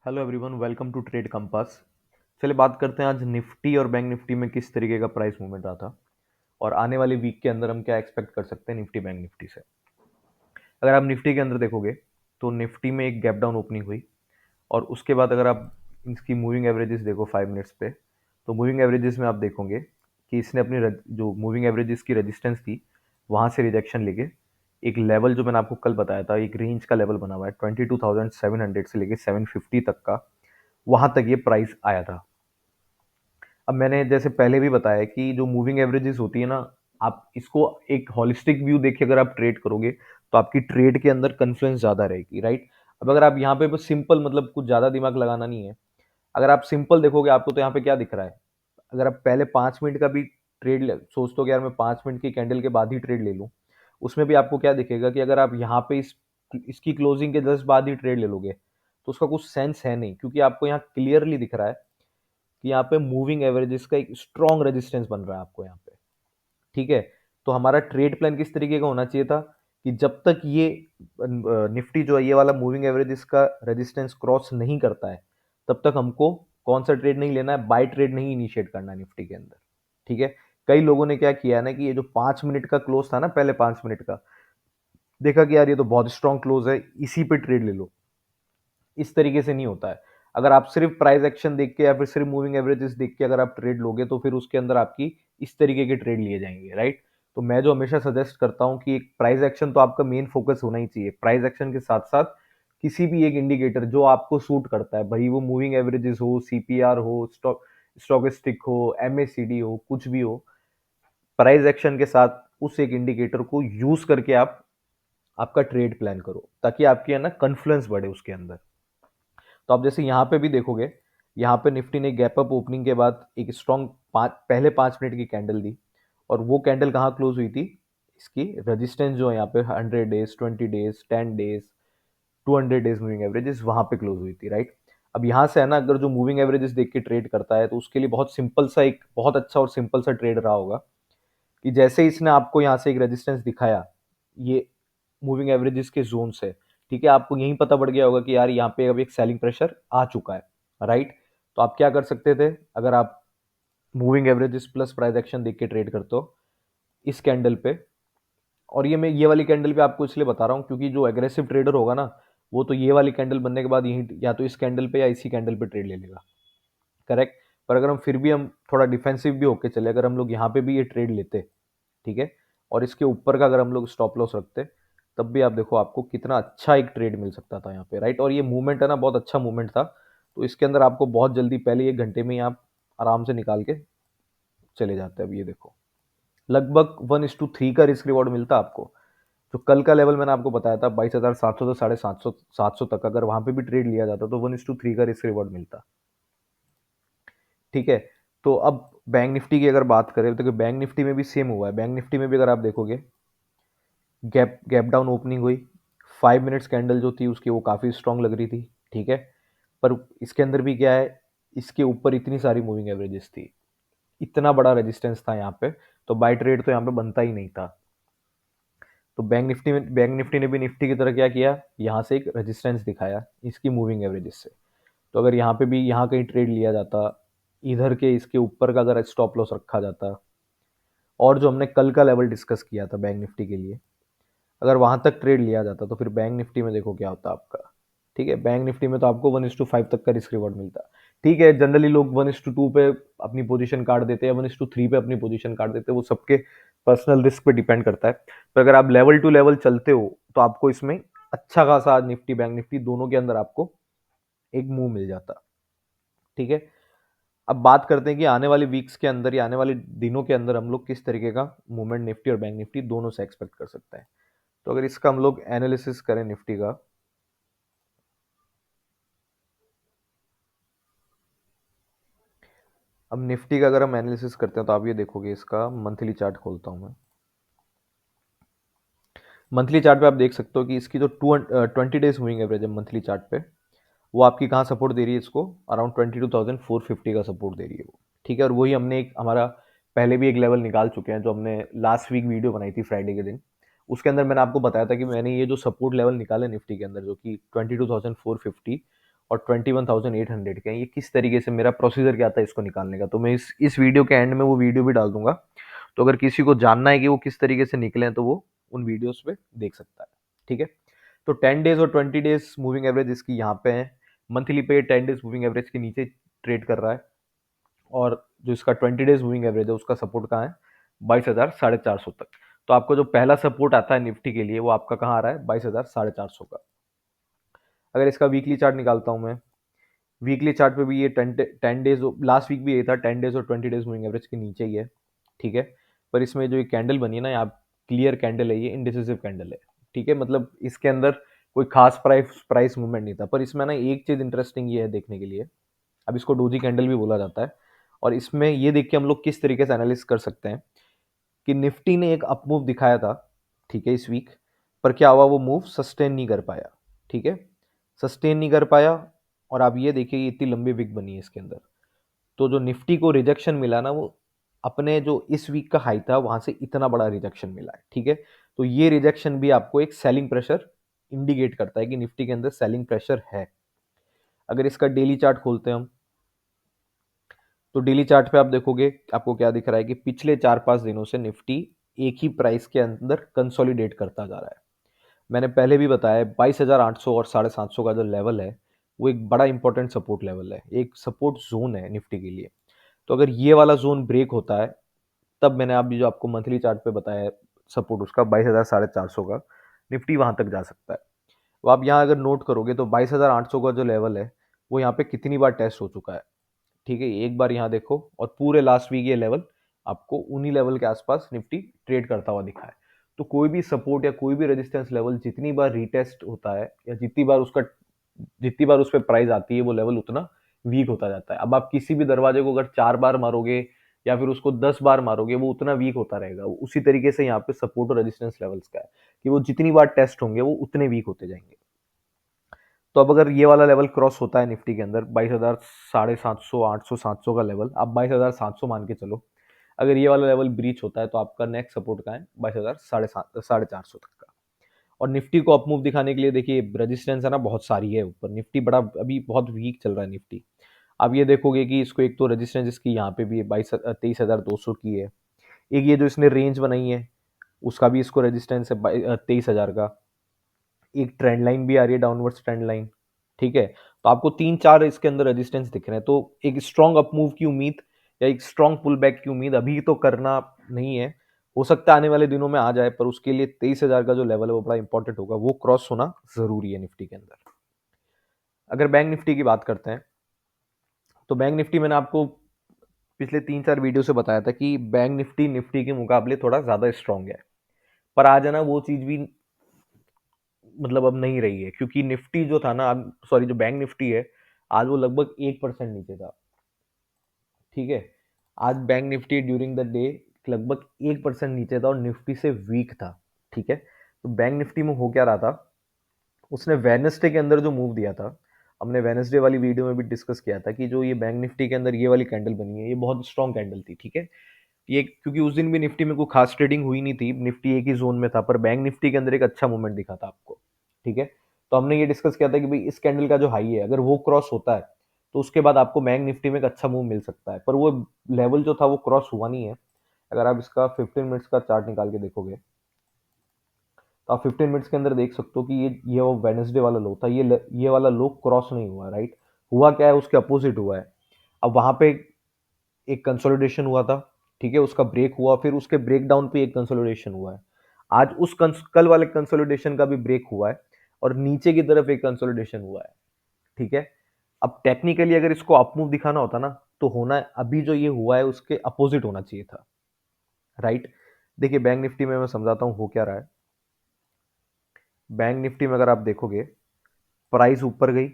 Hello everyone, welcome to Trade Compass. चलिए बात करते हैं आज निफ्टी और बैंक निफ्टी में किस तरीके का प्राइस मूवमेंट रहा था और आने वाले वीक के अंदर हम क्या एक्सपेक्ट कर सकते हैं निफ्टी बैंक निफ्टी से। अगर आप निफ्टी के अंदर देखोगे तो निफ्टी में एक गैप डाउन ओपनिंग हुई और उसके बाद अगर आप इसकी मूविंग एवरेजेस देखो 5 मिनट्स पे, तो मूविंग एवरेजेस में आप देखोगे कि इसने अपनी जो मूविंग एवरेजेस की रेजिस्टेंस थी वहाँ से रिजेक्शन लेके एक लेवल जो मैंने आपको कल बताया था, एक रेंज का लेवल बना हुआ है 22,700 से लेके 750 तक का, वहाँ तक ये प्राइस आया था। अब मैंने जैसे पहले भी बताया कि जो मूविंग एवरेजेस होती है ना, आप इसको एक होलिस्टिक व्यू देख के अगर आप ट्रेड करोगे तो आपकी ट्रेड के अंदर कन्फ्लुएंस ज़्यादा रहेगी, राइट। अब अगर आप यहाँ पे बस सिंपल मतलब कुछ ज़्यादा दिमाग लगाना नहीं है, अगर आप सिंपल देखोगे आपको तो यहाँ पे क्या दिख रहा है। अगर आप पहले 5 मिनट का भी ट्रेड सोचते हो कि यार मैं 5 मिनट की कैंडल के बाद ही ट्रेड ले लूँ, उसमें भी आपको क्या दिखेगा कि अगर आप यहाँ पे इसकी क्लोजिंग के जस्ट बाद ही ट्रेड ले लोगे तो उसका कुछ सेंस है नहीं, क्योंकि आपको यहाँ क्लियरली दिख रहा है कि यहाँ पे मूविंग एवरेजेस का एक स्ट्रॉन्ग रेजिस्टेंस बन रहा है आपको यहाँ पे। ठीक है, तो हमारा ट्रेड प्लान किस तरीके का होना चाहिए था कि जब तक ये निफ्टी जो है ये वाला मूविंग एवरेजेस का रेजिस्टेंस क्रॉस नहीं करता है तब तक हमको कौन सा ट्रेड नहीं लेना है, बाय ट्रेड नहीं इनिशिएट करना है निफ्टी के अंदर। ठीक है, कई लोगों ने क्या किया है ना कि ये जो 5 मिनट का क्लोज था ना, पहले 5 मिनट का देखा कि यार ये तो बहुत स्ट्रॉन्ग क्लोज है, इसी पे ट्रेड ले लो। इस तरीके से नहीं होता है। अगर आप सिर्फ प्राइस एक्शन देख के या फिर सिर्फ मूविंग एवरेजेस देख के अगर आप ट्रेड लोगे तो फिर उसके अंदर आपकी इस तरीके के ट्रेड लिए जाएंगे, राइट। तो मैं जो हमेशा सजेस्ट करता हूं कि एक प्राइस एक्शन तो आपका मेन फोकस होना ही चाहिए। प्राइस एक्शन के साथ साथ किसी भी एक इंडिकेटर जो आपको सूट करता है, भाई वो मूविंग एवरेजेस हो, सीपीआर हो, स्टॉकिस्टिक हो, एमएसीडी हो, कुछ भी हो, प्राइस एक्शन के साथ उस एक इंडिकेटर को यूज करके आप आपका ट्रेड प्लान करो ताकि आपकी है ना कॉन्फ्लुएंस बढ़े उसके अंदर। तो आप जैसे यहाँ पे भी देखोगे, यहाँ पे निफ्टी ने गैप अप ओपनिंग के बाद एक स्ट्रॉन्ग पहले 5 मिनट की कैंडल दी और वो कैंडल कहाँ क्लोज हुई थी, इसकी रेजिस्टेंस जो है यहाँ पे 100 days, 20 days, 10 days, 200 days moving averages वहां पे क्लोज हुई थी, राइट। अब यहाँ से है ना, अगर जो मूविंग एवरेजेस देख के ट्रेड करता है तो उसके लिए बहुत सिंपल सा, एक बहुत अच्छा और सिंपल सा ट्रेड रहा होगा कि जैसे इसने आपको यहाँ से एक रेजिस्टेंस दिखाया, ये मूविंग एवरेजेस के जोन से, ठीक है, आपको यही पता पड़ गया होगा कि यार यहाँ पे अब एक सेलिंग प्रेशर आ चुका है, राइट। तो आप क्या कर सकते थे, अगर आप moving averages plus price action देख के ट्रेड करते हो इस कैंडल पे, और ये मैं ये वाली कैंडल पे आपको इसलिए बता रहा हूँ क्योंकि जो एग्रेसिव ट्रेडर होगा ना, वो तो ये वाली कैंडल बनने के बाद यही या तो इस कैंडल पे या इसी कैंडल पे ट्रेड ले लेगा, करेक्ट। पर अगर हम फिर भी हम थोड़ा डिफेंसिव भी होके चले, अगर हम लोग यहाँ पे भी ये ट्रेड लेते, ठीक है, और इसके ऊपर का अगर हम लोग स्टॉप लॉस रखते, तब भी आप देखो आपको कितना अच्छा एक ट्रेड मिल सकता था यहाँ पे, राइट। और ये मूवमेंट है ना, बहुत अच्छा मूवमेंट था। तो इसके अंदर आपको बहुत जल्दी पहले 1 घंटे में ही आप आराम से निकाल के चले जाते हैं। अब ये देखो लगभग 1:3 का रिस्क रिवॉर्ड मिलता आपको। जो कल का लेवल मैंने आपको बताया था 22,700 से 750 तक, अगर वहां पे भी ट्रेड लिया जाता तो 1:3 का रिस्क रिवॉर्ड मिलता। ठीक है, तो अब बैंक निफ्टी की अगर बात करें तो बैंक निफ्टी में भी सेम हुआ है। बैंक निफ्टी में भी अगर आप देखोगे गैप गैप डाउन ओपनिंग हुई, 5 मिनट्स कैंडल जो थी उसकी वो काफ़ी स्ट्रांग लग रही थी, ठीक है। पर इसके अंदर भी क्या है, इसके ऊपर इतनी सारी मूविंग एवरेजेस थी, इतना बड़ा रेजिस्टेंस था यहाँ पे, तो बाय ट्रेड तो यहाँ पे बनता ही नहीं था। तो बैंक निफ्टी ने भी निफ्टी की तरह क्या किया, यहाँ से एक रेजिस्टेंस दिखाया इसकी मूविंग एवरेजेस से। तो अगर यहाँ पे भी यहाँ कहीं ट्रेड लिया जाता, इधर के इसके ऊपर का अगर स्टॉप लॉस रखा जाता, और जो हमने कल का लेवल डिस्कस किया था बैंक निफ्टी के लिए, अगर वहां तक ट्रेड लिया जाता तो फिर बैंक निफ्टी में देखो क्या होता आपका। ठीक है, बैंक निफ्टी में तो आपको 1:5 तक का रिस्क रिवॉर्ड मिलता। ठीक है, जनरली लोग 1:2 पे अपनी पोजीशन काट देते हैं, 1:3 पे अपनी पोजीशन काट देते हैं, वो सबके पर्सनल रिस्क पे डिपेंड करता है। तो अगर आप लेवल टू लेवल चलते हो तो आपको इसमें अच्छा खासा निफ्टी बैंक निफ्टी दोनों के अंदर आपको एक मूव मिल जाता। ठीक है, अब बात करते हैं कि आने वाले वीक्स के अंदर या आने वाले दिनों के अंदर हम लोग किस तरीके का मूवमेंट निफ्टी और बैंक निफ्टी दोनों से एक्सपेक्ट कर सकते हैं। तो अगर इसका हम लोग एनालिसिस करें निफ्टी का, अब निफ्टी का अगर हम एनालिसिस करते हैं तो आप ये देखोगे, इसका मंथली चार्ट खोलता हूं मैं। मंथली चार्ट पे आप देख सकते हो कि इसकी जो 20 डेज मूविंग एवरेज है मंथली चार्ट पे, वो आपकी कहाँ सपोर्ट दे रही है, इसको अराउंड 22,450 का सपोर्ट दे रही है वो। ठीक है, और वही हमने एक हमारा पहले भी एक लेवल निकाल चुके हैं जो हमने लास्ट वीक वीडियो बनाई थी फ्राइडे के दिन। उसके अंदर मैंने आपको बताया था कि मैंने ये जो सपोर्ट लेवल निकाले निफ्टी के अंदर जो कि 22,450, और 21,800 के हैं। ये किस तरीके से मेरा प्रोसीजर क्या था इसको निकालने का, तो मैं इस वीडियो के एंड में वो वीडियो भी डाल दूंगा। तो अगर किसी को जानना है कि वो किस तरीके से निकले हैं तो वो उन वीडियोस पे देख सकता है। ठीक है, तो 10 डेज और 20 डेज मूविंग एवरेज इसकी यहाँ पे है। मंथली पे 10 डेज मूविंग एवरेज के नीचे ट्रेड कर रहा है, और जो इसका 20 डेज मूविंग एवरेज है उसका सपोर्ट कहाँ है, 22,450 तक। तो आपको जो पहला सपोर्ट आता है निफ्टी के लिए वो आपका कहाँ आ रहा है, 22,450 का। अगर इसका वीकली चार्ट निकालता हूँ मैं, वीकली चार्ट पे भी ये 10 डेज, लास्ट वीक भी ये था 10 डेज और 20 डेज मूविंग एवरेज के नीचे ही है। ठीक है, पर इसमें जो ये कैंडल बनी है ना, यहाँ क्लियर कैंडल है, ये इंडिसिसिव कैंडल है। ठीक है, मतलब इसके अंदर कोई खास प्राइस मूवमेंट नहीं था। पर इसमें ना एक चीज इंटरेस्टिंग ये है देखने के लिए, अब इसको डोजी कैंडल भी बोला जाता है, और इसमें ये देख के हम लोग किस तरीके से एनालिसिस कर सकते हैं कि निफ्टी ने एक अप मूव दिखाया था, ठीक है, इस वीक, पर क्या हुआ, वो मूव सस्टेन नहीं कर पाया। ठीक है, सस्टेन नहीं कर पाया, और आप ये देखिए ये इतनी लंबी विक बनी है इसके अंदर। तो जो निफ्टी को रिजेक्शन मिला ना, वो अपने जो इस वीक का हाई था वहां से इतना बड़ा रिजेक्शन मिला है। ठीक है, तो ये रिजेक्शन भी आपको एक सेलिंग प्रेशर इंडिकेट करता है कि निफ्टी के अंदर सेलिंग प्रेशर है। अगर इसका डेली चार्ट खोलते हैं हम, तो डेली चार्ट पे आप देखोगे आपको क्या दिख रहा है कि पिछले 4-5 दिनों से निफ्टी एक ही प्राइस के अंदर कंसोलिडेट करता जा रहा है। मैंने पहले भी बताया 22,800 और 750 का जो लेवल है वो एक बड़ा इंपॉर्टेंट सपोर्ट लेवल है, एक सपोर्ट जोन है निफ्टी के लिए। तो अगर ये वाला जोन ब्रेक होता है, तब मैंने अभी जो आपको मंथली चार्ट पे बताया है सपोर्ट उसका 22,450 का, निफ्टी वहां तक जा सकता है। तो आप यहाँ अगर नोट करोगे तो 22,800 का जो लेवल है वो यहाँ पे कितनी बार टेस्ट हो चुका है। ठीक है, एक बार यहाँ देखो, और पूरे लास्ट वीक ये लेवल आपको उन्हीं लेवल के आसपास निफ्टी ट्रेड करता हुआ दिखा है। तो कोई भी सपोर्ट या कोई भी रेजिस्टेंस लेवल जितनी बार रीटेस्ट होता है या जितनी बार उस पर प्राइस आती है वो लेवल उतना वीक होता जाता है। अब आप किसी भी दरवाजे को अगर 4 बार मारोगे या फिर उसको 10 बार मारोगे वो उतना वीक होता रहेगा। उसी तरीके से यहाँ पे सपोर्ट और रेजिस्टेंस लेवल्स का है कि वो जितनी बार टेस्ट होंगे वो उतने वीक होते जाएंगे। तो अब अगर ये वाला लेवल क्रॉस होता है निफ्टी के अंदर 22,750, 800, 700 का लेवल, आप 22,700 मान के चलो, अगर ये वाला लेवल ब्रीच होता है तो आपका नेक्स्ट सपोर्ट का है 22,450 तक का। और निफ्टी को अप मूव दिखाने के लिए देखिए रेजिस्टेंस है ना बहुत सारी है ऊपर, निफ्टी बड़ा अभी बहुत वीक चल रहा है निफ्टी। आप ये देखोगे कि इसको एक तो रेजिस्टेंस इसकी यहाँ पे भी है 23,200 की है। एक ये जो इसने रेंज बनाई है उसका भी इसको रेजिस्टेंस है 23,000 का। एक ट्रेंड लाइन भी आ रही है, डाउनवर्ड्स ट्रेंड लाइन। ठीक है, तो आपको 3-4 इसके अंदर रेजिस्टेंस दिख रहे हैं। तो एक स्ट्रॉन्ग अप मूव की उम्मीद या एक स्ट्रॉन्ग पुल बैक की उम्मीद अभी तो करना नहीं है। हो सकता है आने वाले दिनों में आ जाए, पर उसके लिए 23,000 का जो लेवल है वो बड़ा इंपॉर्टेंट होगा, वो क्रॉस होना जरूरी है निफ्टी के अंदर। अगर बैंक निफ्टी की बात करते हैं, तो बैंक निफ्टी मैंने आपको पिछले 3-4 वीडियो से बताया था कि बैंक निफ्टी निफ्टी के मुकाबले थोड़ा ज्यादा स्ट्रांग है। पर आज है ना वो चीज भी मतलब अब नहीं रही है, क्योंकि निफ्टी जो था ना, सॉरी, जो बैंक निफ्टी है आज वो लगभग 1% नीचे था। ठीक है, आज bank Nifty during the day लगभग 1% नीचे था और निफ्टी से वीक था। ठीक है, तो बैंक निफ्टी में हो क्या रहा था, उसने वेडनेसडे के अंदर जो मूव दिया था, हमने वेडनेसडे वाली वीडियो में भी डिस्कस किया था कि जो ये बैंक निफ्टी के अंदर ये वाली कैंडल बनी है ये बहुत स्ट्रॉन्ग कैंडल थी। ठीक है, ये क्योंकि उस दिन भी निफ्टी में कोई खास ट्रेडिंग हुई नहीं थी, निफ्टी एक ही जोन में था, पर बैंक निफ्टी के अंदर एक अच्छा मूवमेंट दिखा था आपको। ठीक है, तो हमने ये डिस्कस किया था कि भाई इस कैंडल का जो हाई है अगर वो क्रॉस होता है तो उसके बाद आपको बैंक निफ्टी में एक अच्छा मूव मिल सकता है, पर वो लेवल जो था वो क्रॉस हुआ नहीं है। अगर आप इसका 15 मिनट्स का चार्ट निकाल के देखोगे तो आप 15 मिनट्स के अंदर देख सकते हो कि ये वो वेडनेसडे वाला लो था, ये वाला लो क्रॉस नहीं हुआ। राइट, हुआ क्या है, उसके अपोजिट हुआ है। अब वहां पे एक कंसोलिडेशन हुआ था, ठीक है, उसका ब्रेक हुआ, फिर उसके ब्रेक डाउन पे एक कंसोलिडेशन हुआ है। आज कल वाले कंसोलिडेशन का भी ब्रेक हुआ है और नीचे की तरफ एक कंसोलिडेशन हुआ है। ठीक है, अब टेक्निकली अगर इसको अप मूव दिखाना होता ना तो होना अभी जो ये हुआ है उसके अपोजिट होना चाहिए था। राइट, देखिए बैंक निफ्टी में मैं समझाता हूं हो क्या रहा है। बैंक निफ्टी में अगर आप देखोगे प्राइस ऊपर गई,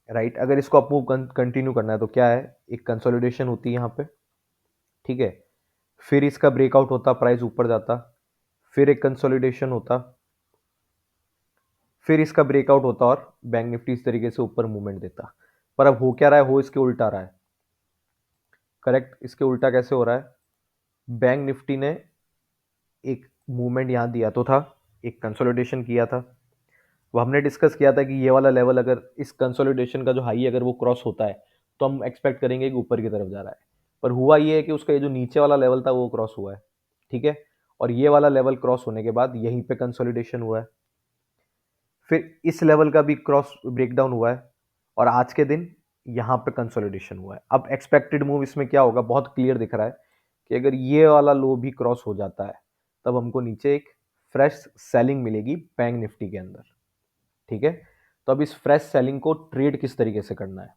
राइट, अगर इसको अप मूव कंटिन्यू करना है तो क्या है, एक कंसोलिडेशन होती है यहाँ पे। ठीक है, फिर इसका ब्रेकआउट होता, प्राइस ऊपर जाता, फिर एक कंसोलिडेशन होता, फिर इसका ब्रेकआउट होता और बैंक निफ्टी इस तरीके से ऊपर मूवमेंट देता। पर अब हो क्या रहा है, हो इसके उल्टा रहा है। करेक्ट, इसके उल्टा कैसे हो रहा है, बैंक निफ्टी ने एक मूवमेंट यहां दिया तो था, एक कंसोलिडेशन किया था, वो हमने डिस्कस किया था कि ये वाला लेवल अगर इस कंसोलिडेशन का जो हाई है अगर वो क्रॉस होता है तो हम एक्सपेक्ट करेंगे कि ऊपर की तरफ जा रहा है। पर हुआ ये है कि उसका ये जो नीचे वाला लेवल था वो क्रॉस हुआ है, ठीक है। और ये वाला लेवल क्रॉस होने के बाद यहीं पे कंसोलिडेशन हुआ है, फिर इस लेवल का भी क्रॉस ब्रेकडाउन हुआ है, और आज के दिन यहाँ पे कंसोलिडेशन हुआ है। अब एक्सपेक्टेड मूव इसमें क्या होगा, बहुत क्लियर दिख रहा है कि अगर ये वाला लो भी क्रॉस हो जाता है तब हमको नीचे एक फ्रेश सेलिंग मिलेगी बैंक निफ्टी के अंदर, ठीक है। तो अब इस फ्रेश सेलिंग को ट्रेड किस तरीके से करना है,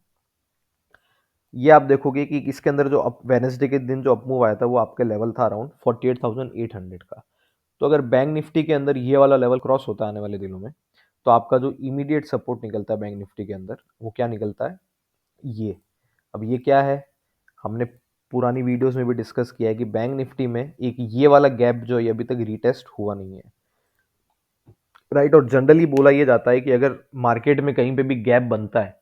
ये आप देखोगे कि इसके अंदर जो अप वेडनेसडे के दिन जो अपमूव आया था वो आपका लेवल था अराउंड 48,800 का। तो अगर बैंक निफ्टी के अंदर ये वाला लेवल क्रॉस होता है आने वाले दिनों में, तो आपका जो इमीडिएट सपोर्ट निकलता है बैंक निफ्टी के अंदर वो क्या निकलता है, ये। अब ये क्या है, हमने पुरानी वीडियोस में भी डिस्कस किया है कि बैंक निफ्टी में एक ये वाला गैप जो है अभी तक रीटेस्ट हुआ नहीं है, राइट। और जनरली बोला ये जाता है कि अगर मार्केट में कहीं पे भी गैप बनता है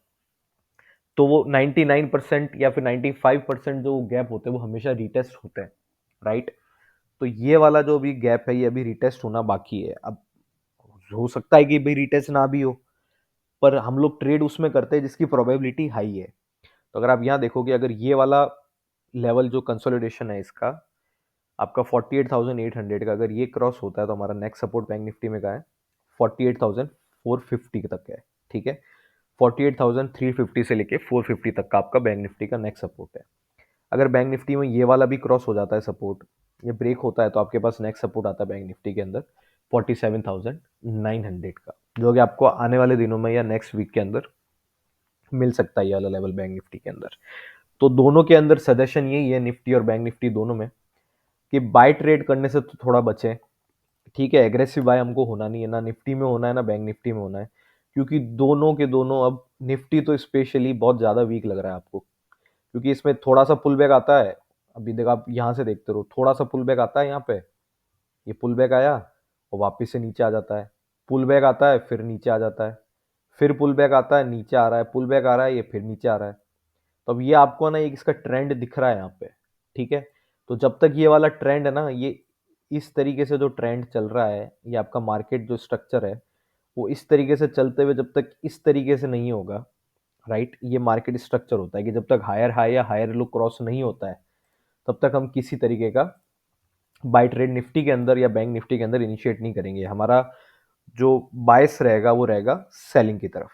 तो वो 99% या फिर 95% जो गैप होते हैं वो हमेशा रीटेस्ट होते हैं, राइट। तो ये वाला जो भी गैप है ये अभी रीटेस्ट होना बाकी है। अब हो सकता है कि भाई रीटेस्ट ना भी हो, पर हम लोग ट्रेड उसमें करते हैं जिसकी प्रोबेबिलिटी हाई है। तो अगर आप यहाँ देखोगे, अगर ये वाला लेवल जो कंसोलिडेशन है इसका आपका 48,800 का अगर ये क्रॉस होता है तो हमारा नेक्स्ट सपोर्ट बैंक निफ्टी में का है 48,450 तक है, ठीक है। 48,350 से लेके 450 तक का आपका बैंक निफ्टी का नेक्स्ट सपोर्ट है। अगर बैंक निफ्टी में ये वाला भी क्रॉस हो जाता है सपोर्ट, ये ब्रेक होता है, तो आपके पास नेक्स्ट सपोर्ट आता है बैंक निफ्टी के अंदर 47,900 का, जो कि आपको आने वाले दिनों में या नेक्स्ट वीक के अंदर मिल सकता है ये वाला लेवल बैंक निफ्टी के अंदर। तो दोनों के अंदर सजेशन यही है, निफ्टी और बैंक निफ्टी दोनों में, कि बाय ट्रेड करने से तो थोड़ा बचें, ठीक है। एग्रेसिव बाय हमको होना नहीं है, ना निफ्टी में होना है ना बैंक निफ्टी में होना है, क्योंकि दोनों के दोनों, अब निफ्टी तो स्पेशली बहुत ज़्यादा वीक लग रहा है आपको, क्योंकि इसमें थोड़ा सा पुल बैक आता है। अभी देखो आप यहाँ से देखते रहो, थोड़ा सा पुल बैक आता है यहाँ पे, ये पुल बैक आया और वापस से नीचे आ जाता है, पुल बैक आता है फिर नीचे आ जाता है, फिर पुल बैक आता है नीचे आ रहा है, पुल बैक आ रहा है ये फिर नीचे आ रहा है। तो अब ये आपको ना एक इसका ट्रेंड दिख रहा है यहाँ पे, ठीक है। तो जब तक ये वाला ट्रेंड है ना, ये इस तरीके से जो ट्रेंड चल रहा है, ये आपका मार्केट जो स्ट्रक्चर है वो इस तरीके से चलते हुए जब तक इस तरीके से नहीं होगा, राइट। ये मार्केट स्ट्रक्चर होता है कि जब तक हायर हाई या हायर लो क्रॉस नहीं होता है तब तक हम किसी तरीके का बाय ट्रेड निफ्टी के अंदर या बैंक निफ्टी के अंदर इनिशिएट नहीं करेंगे। हमारा जो बायस रहेगा वो रहेगा सेलिंग की तरफ।